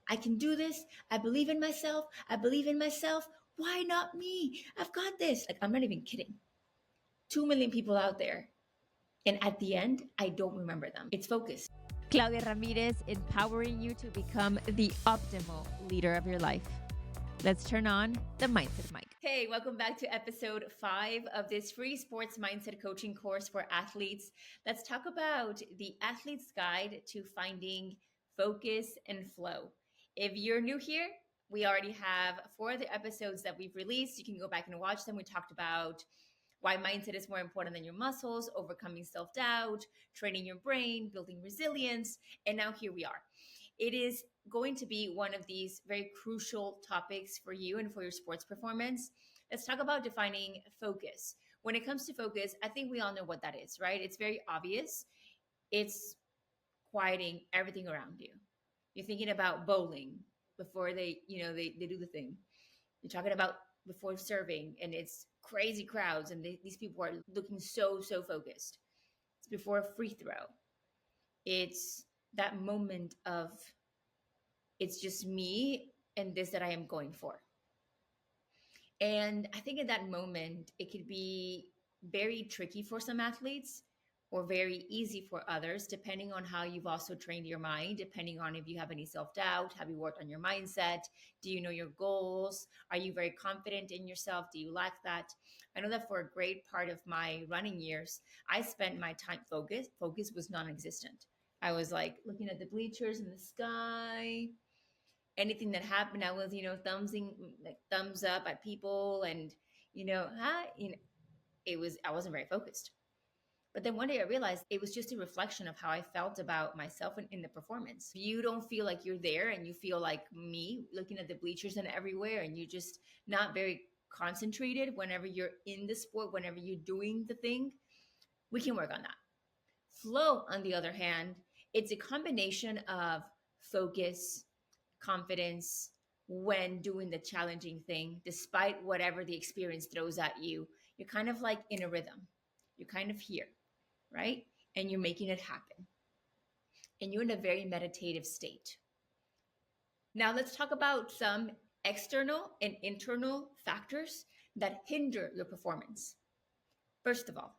I can do this. I believe in myself. I believe in myself. Why not me? I've got this. Like, I'm not even kidding. 2 million people out there. And at the end, I don't remember them. It's focus. Claudia Ramirez, empowering you to become the optimal leader of your life. Let's turn on the Mindset Mic. Hey, welcome back to episode 5 of this free sports mindset coaching course for athletes. Let's talk about the athlete's guide to finding focus and flow. If you're new here, we already have 4 other episodes that we've released. You can go back and watch them. We talked about why mindset is more important than your muscles, overcoming self-doubt, training your brain, building resilience, and now here we are. It is going to be one of these very crucial topics for you and for your sports performance. Let's talk about defining focus. When it comes to focus, I think we all know what that is, right? It's very obvious. It's quieting everything around you. You're thinking about bowling before they do the thing. You're talking about before serving and it's crazy crowds and these people are looking so focused. It's before a free throw. It's that moment of it's just me and this that I am going for. And I think in that moment, it could be very tricky for some athletes or very easy for others, depending on how you've also trained your mind, depending on if you have any self-doubt, have you worked on your mindset? Do you know your goals? Are you very confident in yourself? Do you lack that? I know that for a great part of my running years, I spent my time focused. Focus was non-existent. I was like looking at the bleachers in the sky. Anything that happened, I was, thumbs up at people and, hi, I wasn't very focused. But then one day I realized it was just a reflection of how I felt about myself in the performance. You don't feel like you're there and you feel like me looking at the bleachers and everywhere and you're just not very concentrated whenever you're in the sport, whenever you're doing the thing. We can work on that. Flow, on the other hand, it's a combination of focus, confidence when doing the challenging thing, despite whatever the experience throws at you. You're kind of like in a rhythm. You're kind of here, right? And you're making it happen. And you're in a very meditative state. Now, let's talk about some external and internal factors that hinder your performance. First of all,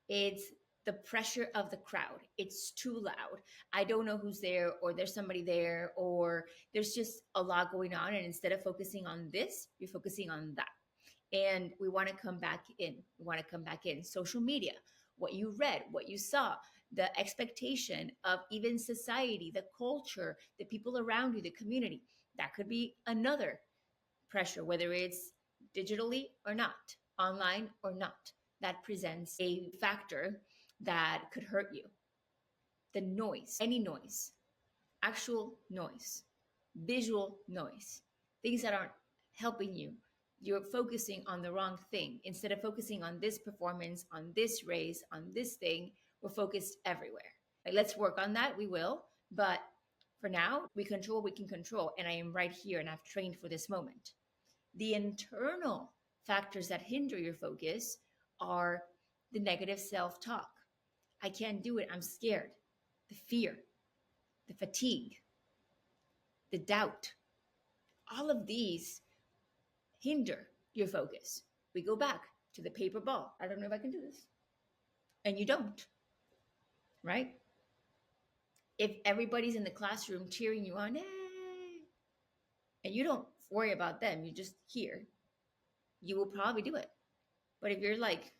it's the pressure of the crowd. It's too loud. I don't know who's there, or there's somebody there, or there's just a lot going on. And instead of focusing on this, you're focusing on that. And we want to come back in. We want to come back in. Social media, what you read, what you saw, the expectation of even society, the culture, the people around you, the community. That could be another pressure, whether it's digitally or not, online or not. That presents a factor that could hurt you. The noise, any noise, actual noise, visual noise, things that aren't helping you. You're focusing on the wrong thing. Instead of focusing on this performance, on this race, on this thing, we're focused everywhere. Like, let's work on that. We will. But for now, we control what we can control. And I am right here and I've trained for this moment. The internal factors that hinder your focus are the negative self-talk. I can't do it. I'm scared. The fear, the fatigue, the doubt. All of these hinder your focus. We go back to the paper ball. I don't know if I can do this. And you don't, right? If everybody's in the classroom cheering you on, hey, and you don't worry about them, you just hear, you will probably do it. But if you're like,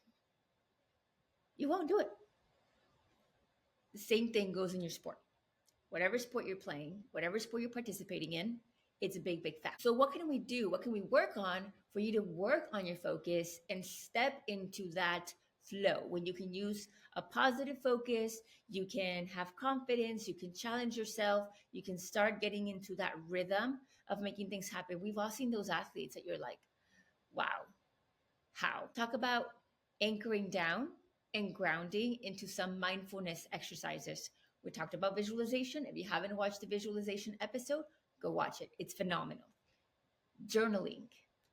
you won't do it. The same thing goes in your sport. Whatever sport you're playing, whatever sport you're participating in, it's a big factor. So what can we do? What can we work on for you to work on your focus and step into that flow when you can use a positive focus, you can have confidence, you can challenge yourself, you can start getting into that rhythm of making things happen. We've all seen those athletes that you're like, wow, how? Talk about anchoring down and grounding into some mindfulness exercises. We talked about visualization. If you haven't watched the visualization episode, go watch it. It's phenomenal. Journaling.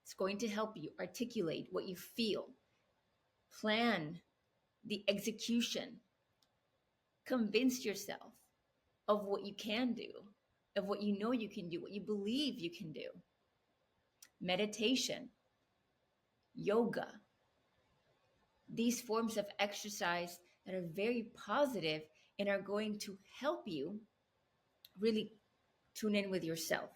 It's going to help you articulate what you feel, plan the execution, convince yourself of what you can do, of what you know you can do, what you believe you can do. Meditation, yoga, these forms of exercise that are very positive and are going to help you really tune in with yourself.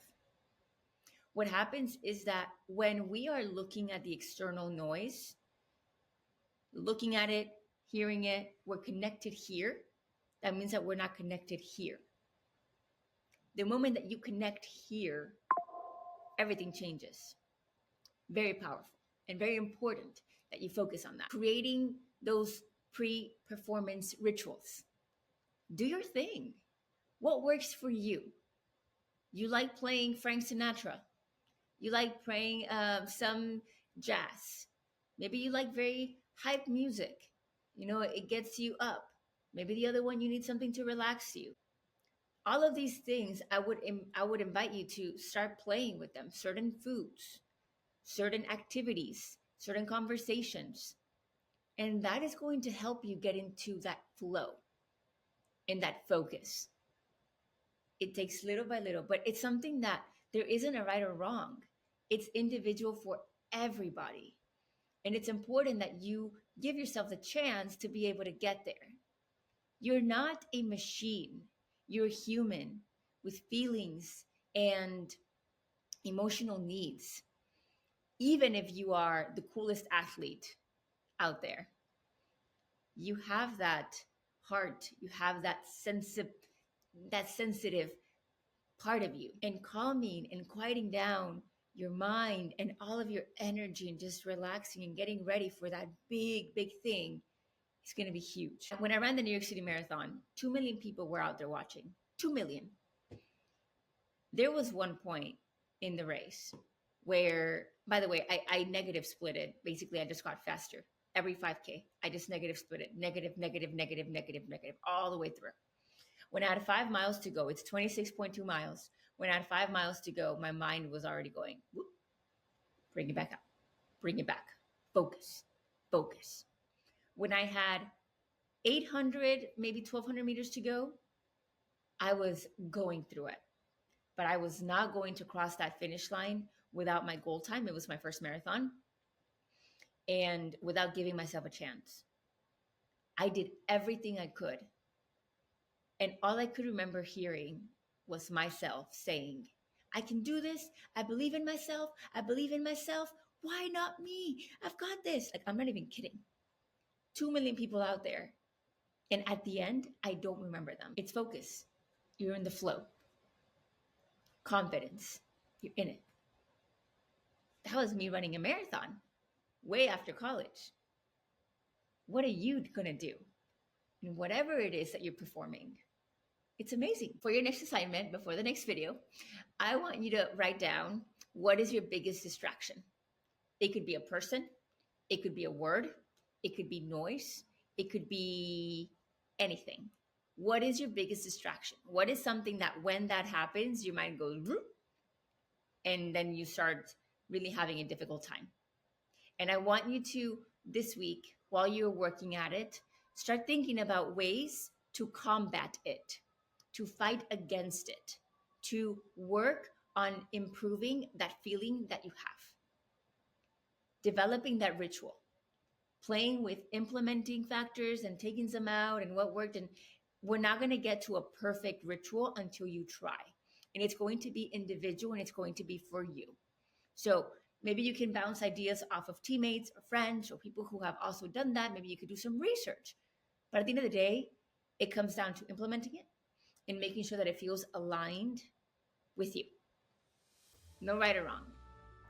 What happens is that when we are looking at the external noise, looking at it, hearing it, we're connected here. That means that we're not connected here. The moment that you connect here, everything changes. Very powerful and very important that you focus on that. Creating those pre performance rituals. Do your thing. What works for you? You like playing Frank Sinatra. You like playing some jazz. Maybe you like very hype music. You know, it gets you up. Maybe the other one, you need something to relax you. All of these things, I would invite you to start playing with them. Certain foods, certain activities, certain conversations. And that is going to help you get into that flow and that focus. It takes little by little, but it's something that there isn't a right or wrong. It's individual for everybody. And it's important that you give yourself the chance to be able to get there. You're not a machine, you're human with feelings and emotional needs. Even if you are the coolest athlete out there, you have that heart, you have that sensitive part of you. And calming and quieting down your mind and all of your energy and just relaxing and getting ready for that big, big thing is going to be huge. When I ran the New York City Marathon, 2 million people were out there watching. 2 million. There was one point in the race where, by the way, I negative split it. Basically, I just got faster. Every 5K, I just negative split it. Negative, negative, negative, negative, negative, all the way through. When I had 5 miles to go, it's 26.2 miles. When I had 5 miles to go, my mind was already going, whoop, bring it back up, bring it back, focus, focus. When I had 800, maybe 1,200 meters to go, I was going through it. But I was not going to cross that finish line without my goal time. It was my first marathon. And without giving myself a chance. I did everything I could. And all I could remember hearing was myself saying, I can do this. I believe in myself. I believe in myself. Why not me? I've got this. Like, I'm not even kidding. 2 million people out there. And at the end, I don't remember them. It's focus. You're in the flow. Confidence. You're in it. That was me running a marathon way after college. What are you going to do? And whatever it is that you're performing, it's amazing. For your next assignment, before the next video, I want you to write down what is your biggest distraction. It could be a person. It could be a word. It could be noise. It could be anything. What is your biggest distraction? What is something that when that happens, your mind goes, and then you start really having a difficult time? And I want you to, this week, while you're working at it, start thinking about ways to combat it, to fight against it, to work on improving that feeling that you have. Developing that ritual, playing with implementing factors and taking some out and what worked. And we're not going to get to a perfect ritual until you try. And it's going to be individual and it's going to be for you. So maybe you can bounce ideas off of teammates or friends or people who have also done that. Maybe you could do some research. But at the end of the day, it comes down to implementing it and making sure that it feels aligned with you. No right or wrong.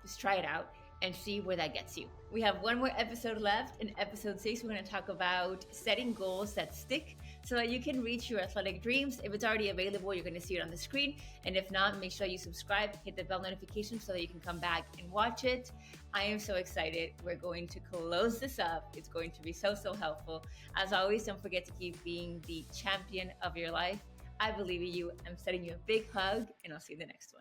Just try it out and see where that gets you. We have one more episode left. In episode 6, we're going to talk about setting goals that stick so that you can reach your athletic dreams. If it's already available, you're going to see it on the screen. And if not, make sure you subscribe, hit the bell notification so that you can come back and watch it. I am so excited. We're going to close this up. It's going to be so, so helpful. As always, don't forget to keep being the champion of your life. I believe in you. I'm sending you a big hug, and I'll see you in the next one.